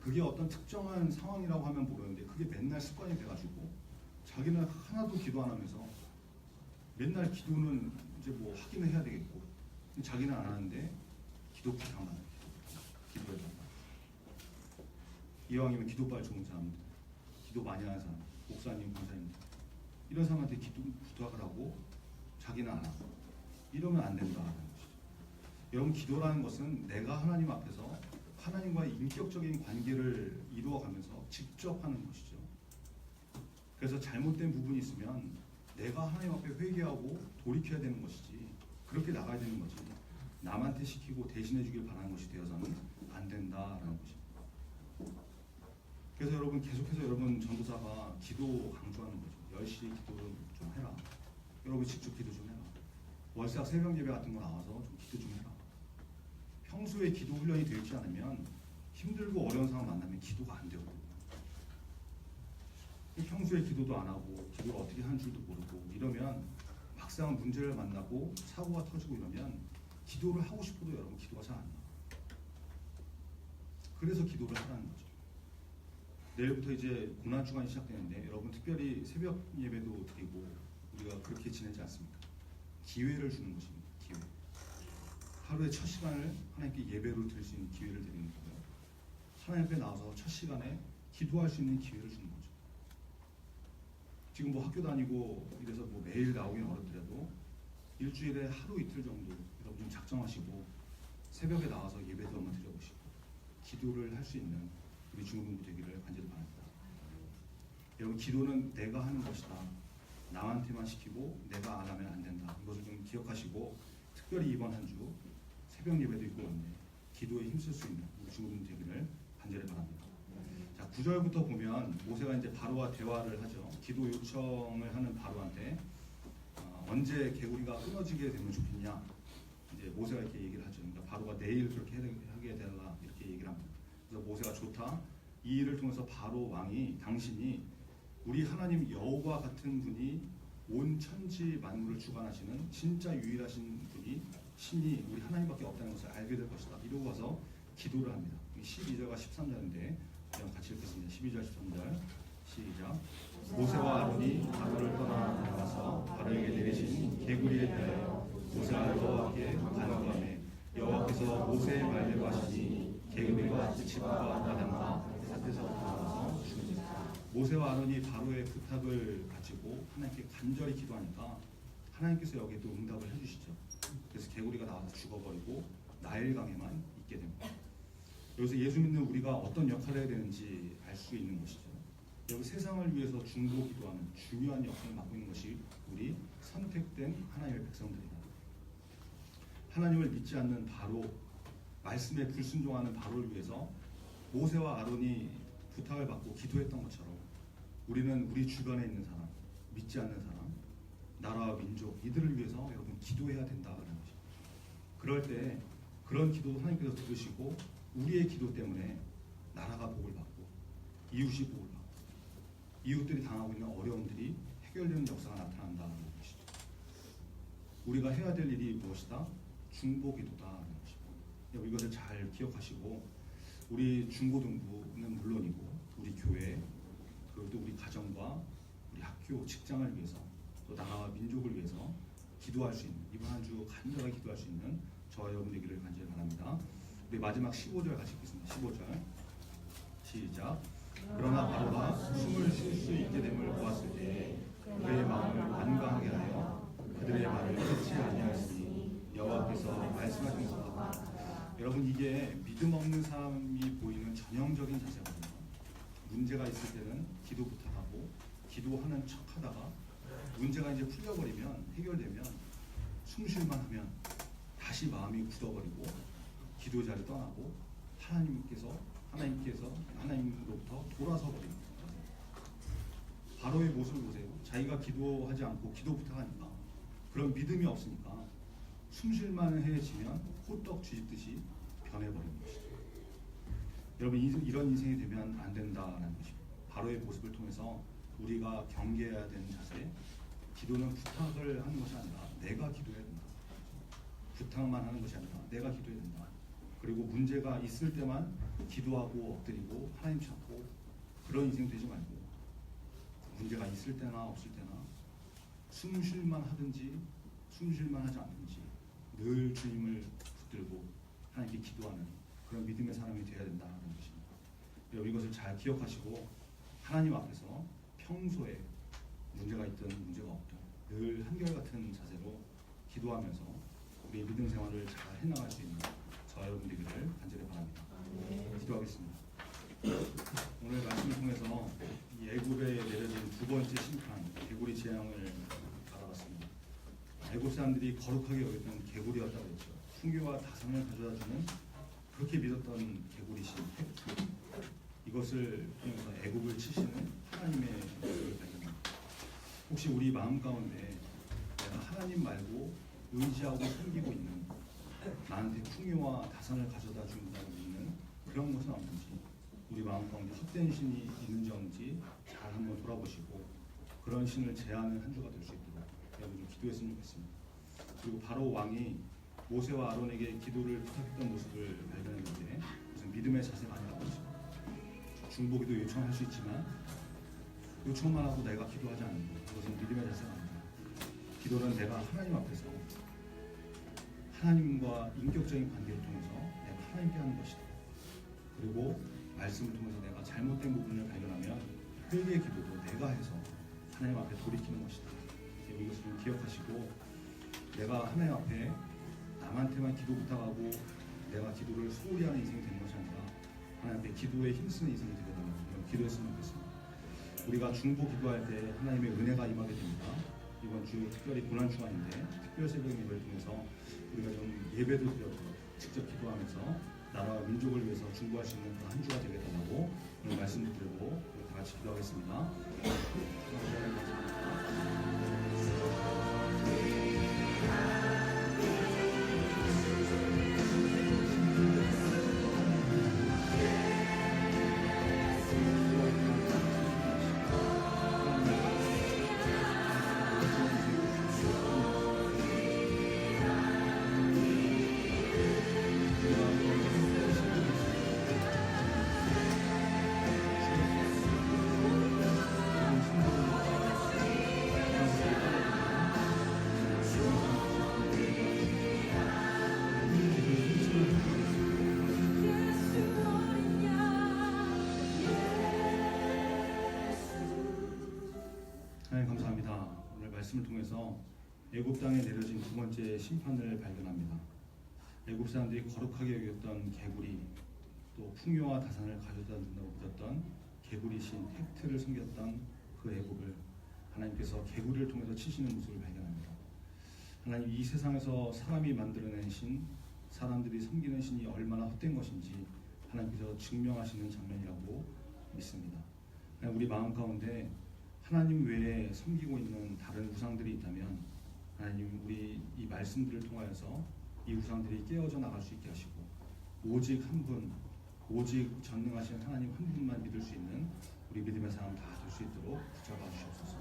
그게 어떤 특정한 상황이라고 하면 모르는데 그게 맨날 습관이 돼가지고 자기는 하나도 기도 안 하면서 맨날 기도는 이제 뭐 하기는 해야 되겠고 자기는 안 하는데 기도 부탁만 해요. 기도해달라. 이왕이면 기도빨 좋은 사람들, 기도 많이 하는 사람, 목사님, 권사님 이런 사람한테 기도 부탁을 하고 자기는 안 하고 이러면 안 된다는 것이죠. 여러분 기도라는 것은 내가 하나님 앞에서 하나님과의 인격적인 관계를 이루어가면서 직접 하는 것이죠. 그래서 잘못된 부분이 있으면 내가 하나님 앞에 회개하고 돌이켜야 되는 것이지 그렇게 나가야 되는 거지 남한테 시키고 대신해 주길 바라는 것이 되어서는 안 된다라는 것입니다. 그래서 여러분 계속해서 여러분 전도사가 기도 강조하는 거죠. 10시 기도 좀 해라. 여러분 직접 기도 좀 해라. 월삭 새벽 예배 같은 거 나와서 좀 기도 좀 해라. 평소에 기도 훈련이 되어 있지 않으면 힘들고 어려운 상황 만나면 기도가 안 되거든요. 평소에 기도도 안 하고 기도를 어떻게 하는 줄도 모르고 이러면 막상 문제를 만나고 사고가 터지고 이러면 기도를 하고 싶어도 여러분 기도가 잘 안 나와요. 그래서 기도를 하라는 거죠. 내일부터 이제 고난주간이 시작되는데 여러분 특별히 새벽 예배도 드리고 우리가 그렇게 지내지 않습니까? 기회를 주는 것입니다. 기회. 하루의 첫 시간을 하나님께 예배로 드릴 수 있는 기회를 드리는 거고요. 하나님 앞에 나와서 첫 시간에 기도할 수 있는 기회를 주는 거죠. 지금 뭐 학교 다니고 이래서 뭐 매일 나오긴 어렵더라도 일주일에 하루 이틀 정도 여러분 좀 작정하시고 새벽에 나와서 예배도 한번 드려보시고 기도를 할 수 있는 우리 중고등부 되기를 간절히 바랍니다. 여러분 기도는 내가 하는 것이다. 남한테만 시키고 내가 안 하면 안 된다. 이것을 좀 기억하시고 특별히 이번 한 주 새벽 예배도 있고 그런데 기도에 힘쓸 수 있는 우리 중고등부 되기를 간절히 바랍니다. 자, 9절부터 보면 모세가 이제 바로와 대화를 하죠. 기도 요청을 하는 바로한테 언제 개구리가 끊어지게 되면 좋겠냐. 이제 모세가 이렇게 얘기를 하죠. 그러니까 바로가 내일 그렇게 하게 되라 이렇게 얘기를 합니다. 그래서 모세가 좋다. 이 일을 통해서 바로 왕이 당신이 우리 하나님 여호와 같은 분이 온 천지 만물을 주관하시는 진짜 유일하신 분이 신이 우리 하나님밖에 없다는 것을 알게 될 것이다. 이러고 와서 기도를 합니다. 12절과 13절인데 같이 읽겠습니다. 12절 13절 시작. 모세와 아론이 바로를 떠나 나가서 바로에게 내리신 개구리에 대하여 모세가 여호와께 간구하매 여호와께서 모세의 말대로 하시니 개구리가 집과 바닷가 밭에서 나와서 죽으니라. 모세와 아론이 바로의 부탁을 가지고 하나님께 간절히 기도하니까 하나님께서 여기에 또 응답을 해주시죠. 그래서 개구리가 나와서 죽어버리고 나일강에만 있게 됩니다. 여기서 예수 믿는 우리가 어떤 역할을 해야 되는지 알 수 있는 것이죠. 여기 세상을 위해서 중보 기도하는 중요한 역할을 맡고 있는 것이 우리 선택된 하나님의 백성들이다. 하나님을 믿지 않는 바로 말씀에 불순종하는 바로를 위해서 모세와 아론이 부탁을 받고 기도했던 것처럼 우리는 우리 주변에 있는 사람, 믿지 않는 사람, 나라와 민족 이들을 위해서 여러분 기도해야 된다는 것입니다. 그럴 때 그런 기도도 하나님께서 들으시고 우리의 기도 때문에 나라가 복을 받고 이웃이 복을 받고 이웃들이 당하고 있는 어려움들이 해결되는 역사가 나타난다는 것이죠. 우리가 해야 될 일이 무엇이다? 중보기도다라는 것입니다. 여러분 이것을 잘 기억하시고 우리 중고등부는 물론이고 우리 교회 그리고 또 우리 가정과 우리 학교, 직장을 위해서 또 나라와 민족을 위해서 기도할 수 있는 이번 한 주 간절하게 기도할 수 있는 저와 여러분 되기를 간절히 바랍니다. 우리 마지막 15절 같이 읽겠습니다. 15절 시작. 그러나 바로가 숨을 쉴 수 있게 됨을 보았을 때 그의 마음을 완강하게 하여 그들의 말을 듣지 아니하였으니 여호와께서 말씀하신 것과 여러분 이게 믿음 없는 사람이 보이는 전형적인 자세거든요. 문제가 있을 때는 기도 부탁하고 기도하는 척하다가 문제가 이제 풀려버리면 해결되면 숨 쉴만 하면 다시 마음이 굳어버리고 기도 자리 떠나고 하나님으로부터 돌아서 버립니다. 바로의 모습을 보세요. 자기가 기도하지 않고 기도 부탁하니까 그런 믿음이 없으니까 숨 쉴만 해지면 호떡 뒤집듯이 변해버리는 것이죠. 여러분 이런 인생이 되면 안 된다는 것입니다. 바로의 모습을 통해서 우리가 경계해야 되는 자세, 기도는 부탁을 하는 것이 아니라 내가 기도해야 된다. 부탁만 하는 것이 아니라 내가 기도해야 된다. 그리고 문제가 있을 때만 기도하고 엎드리고 하나님 찾고 그런 인생 되지 말고 문제가 있을 때나 없을 때나 숨 쉴만 하든지 숨 쉴만 하지 않든지 늘 주님을 붙들고 하나님께 기도하는 그런 믿음의 사람이 되어야 된다는 것입니다. 여러분 이것을 잘 기억하시고 하나님 앞에서 평소에 문제가 있든 문제가 없든 늘 한결같은 자세로 기도하면서 우리의 믿음 생활을 잘 해나갈 수 있는 저와 여러분 되기를 간절히 바랍니다. 기도하겠습니다. 오늘 말씀을 통해서 이 애굽에 내려진 두 번째 심판 개구리 재앙을 알아봤습니다. 애굽 사람들이 거룩하게 여겼던 개구리였다고 했죠. 풍요와 다성을 가져다주는 그렇게 믿었던 개구리신 획 이것을 통해서 애굽을 치시는 하나님의 모습을 발견합니다. 혹시 우리 마음 가운데 내가 하나님 말고 의지하고 섬기고 있는 나한테 풍요와 다산을 가져다 준다고 믿는 그런 것은 없는지 우리 마음 가운데 헛된 신이 있는지 없는지 잘 한번 돌아보시고 그런 신을 제하는 한 주가 될 수 있도록 여러분 좀 기도했으면 좋겠습니다. 그리고 바로 왕이 모세와 아론에게 기도를 부탁했던 모습을 발견했는데 무슨 믿음의 자세가 아니라고 하죠. 중보기도 요청할 수 있지만 요청만 하고 내가 기도하지 않는 것 그것은 믿음의 자세가 아닙니다. 기도는 내가 하나님 앞에서 하나님과 인격적인 관계를 통해서 내가 하나님께 하는 것이다. 그리고 말씀을 통해서 내가 잘못된 부분을 발견하면 회개 기도도 내가 해서 하나님 앞에 돌이키는 것이다. 이것을 좀 기억하시고, 내가 하나님 앞에 남한테만 기도 부탁하고 내가 기도를 소홀히 하는 인생이 되는 것이 아니라 하나님 앞에 기도에 힘쓰는 인생이 되게 되는 기도했으면 좋겠습니다. 우리가 중보 기도할 때 하나님의 은혜가 임하게 됩니다. 이번 주 특별히 고난 주간인데 특별 새벽 예배를 통해서 우리가 좀 예배도 드려서 직접 기도하면서 나라와 민족을 위해서 중보할 수 있는 한 주가 되게 달라고 오늘 말씀을 드리고 다 같이 기도하겠습니다. 하나님 감사합니다. 오늘 말씀을 통해서 애굽 땅에 내려진 두 번째 심판을 발견합니다. 애굽 사람들이 거룩하게 여겼던 개구리, 또 풍요와 다산을 가져다 준다고 믿었던 개구리신 헥트를 섬겼던 그 애굽을 하나님께서 개구리를 통해서 치시는 모습을 발견합니다. 하나님, 이 세상에서 사람이 만들어낸 신, 사람들이 섬기는 신이 얼마나 헛된 것인지 하나님께서 증명하시는 장면이라고 믿습니다. 우리 마음 가운데 하나님 외에 섬기고 있는 다른 우상들이 있다면 하나님, 우리 이 말씀들을 통하여서 이 우상들이 깨어져 나갈 수 있게 하시고 오직 한 분, 오직 전능하신 하나님 한 분만 믿을 수 있는 우리 믿음의 사람 다 될 수 있도록 붙잡아 주시옵소서.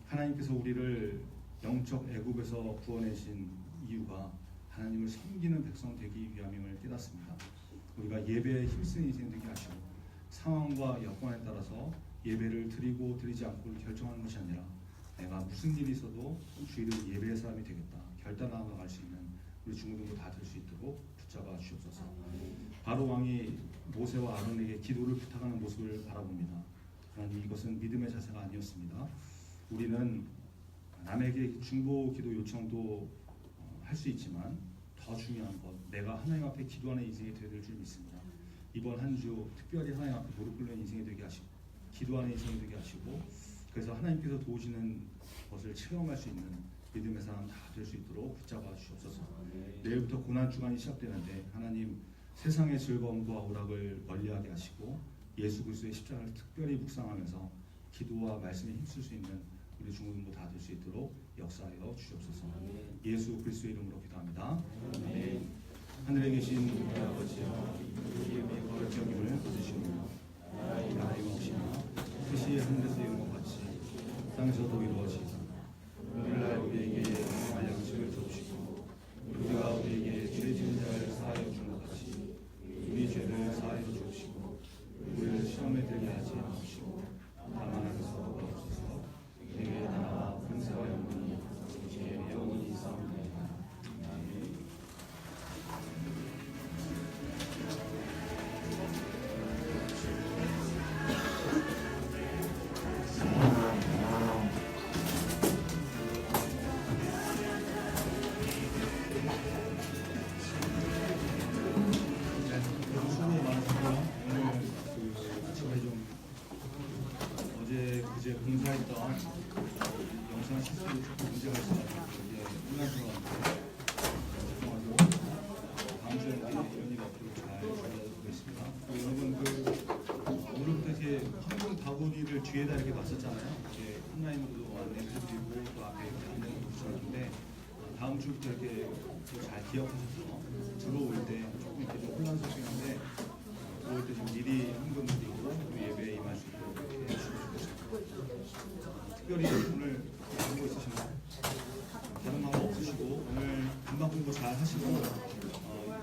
하나님께서 우리를 영적 애굽에서 구원내신 이유가 하나님을 섬기는 백성 되기 위함임을 깨닫습니다. 우리가 예배에 힘쓰는 인생 되게 하시고 상황과 여건에 따라서 예배를 드리고 드리지 않고 결정하는 것이 아니라 내가 무슨 일이 있어도 주일은 예배의 사람이 되겠다 결단하고 나갈 수 있는 우리 중고등부 다 될 수 있도록 붙잡아 주옵소서. 바로 왕이 모세와 아론에게 기도를 부탁하는 모습을 바라봅니다. 하나님, 이것은 믿음의 자세가 아니었습니다. 우리는 남에게 중보 기도 요청도 할 수 있지만 더 중요한 것, 내가 하나님 앞에 기도하는 인생이 되어야 될 줄 믿습니다. 이번 한 주 특별히 하나님 앞에 무릎 꿇는 인생이 되게 하시고 기도하는 인생이 되게 하시고, 그래서 하나님께서 도우시는 것을 체험할 수 있는 믿음의 사람 다 될 수 있도록 붙잡아 주옵소서. 내일부터 고난 주간이 시작되는데 하나님, 세상의 즐거움과 오락을 멀리하게 하시고 예수 그리스도의 십자가를 특별히 묵상하면서 기도와 말씀에 힘쓸 수 있는 우리 중고등부 다 될 수 있도록 역사하여 주옵소서. 예수 그리스도의 이름으로 기도합니다. 아멘. 하늘에 계신 우리 아버지여, 이름이 거룩히 여김을 받으시오며 나라의 없이나 뜻이 하늘에서 이룬 것 같이 땅에서도 이루어지이다. 오늘날 우리에게 양식을 주옵시고 우리가 우리에게 죄 지은 자를 사하여 준 것 같이 우리 죄를 사하여 주옵시고 우리를 시험에 들게 하지 마옵시고 다만 하소서 없소서. 내게 나라와 권세와 영광이 이제 영원히 있사옵나이다. 아멘. 어제 공사했던 영상 시스템이 조금 문제가 있어가지고 이게 혼란스러웠는데 다음 주에 이런 일 없도록 잘 준비하겠습니다. 여러분, 오늘부터 이렇게 환경 다구리를 뒤에다 이렇게 놨었잖아요. 이게 온라인으로도 안내를 해드리고 또 앞에 이렇게 안내를 붙여놨는데 다음 주부터 이렇게 잘 기억하셔서 들어올 때 조금 이렇게 좀 혼란스럽긴 한데 들어올 때 좀 미리 현금 드리고 또 예배에 임할 수 있도록 이렇게 해주시면 특별히 오늘 공부 있으신가요? 다른 방법 없으시고 오늘 금방 공부 잘 하시고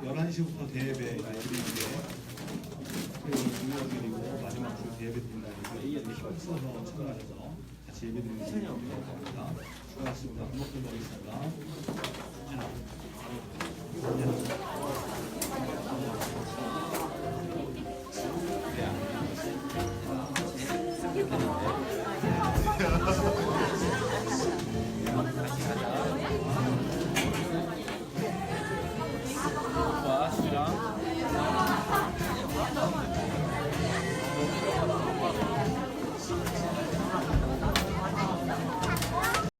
11시부터 대예배 드리는데 특별히 중요한 일이고 마지막 주 대예배 드린다니까 힘써서 참여하셔서 같이 예배 드리는 시간이 없도록 합니다. 수고하셨습니다. 한번 더 하겠습니다. 되는데